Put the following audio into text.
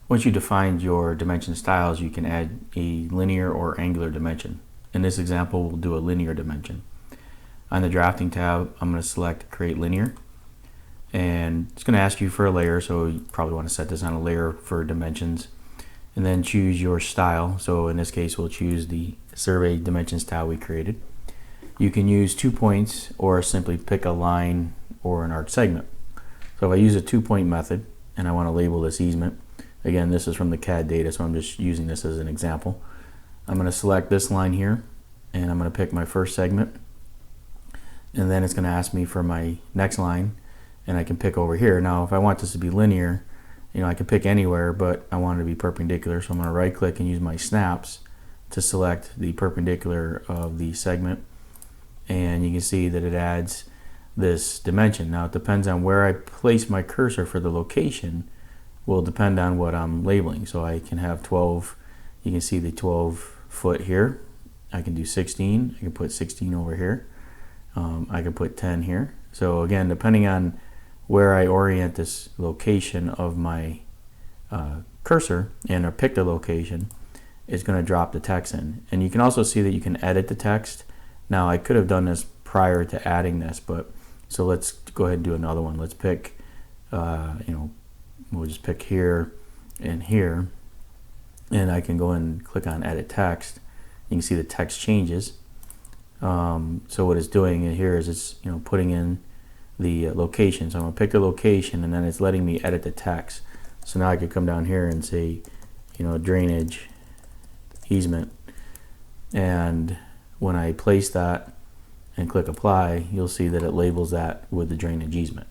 Once you defined your dimension styles, you can add a linear or angular dimension. In this example, we'll do a linear dimension. On the drafting tab, I'm going to select create linear, and it's going to ask you for a layer, so you probably want to set this on a layer for dimensions, and then choose your style. So in this case, we'll choose the survey dimension style we created. You can use 2 points or simply pick a line or an arc segment. So if I use a 2-point method and I want to label this easement, again, this is from the CAD data, so I'm just using this as an example. I'm going to select this line here, and I'm going to pick my first segment, and then it's going to ask me for my next line, and I can pick over here. Now if I want this to be linear, I can pick anywhere, but I want it to be perpendicular, so I'm going to right click and use my snaps to select the perpendicular of the segment, and you can see that it adds this dimension. Now it depends on where I place my cursor for the location, will depend on what I'm labeling. So I can have 12, you can see the 12 foot here. I can do 16, I can put 16 over here. I can put 10 here. So again, depending on where I orient this location of my cursor and or pick the location, it's going to drop the text in. And you can also see that you can edit the text. Now I could have done this prior to adding this, but so let's go ahead and do another one. Let's pick, we'll just pick here and here, and I can go and click on edit text. You can see the text changes. So what it's doing here is it's putting in the location. So I'm gonna pick the location, and then it's letting me edit the text. So now I could come down here and say, drainage easement, and when I place that and click apply, you'll see that it labels that with the drainage easement.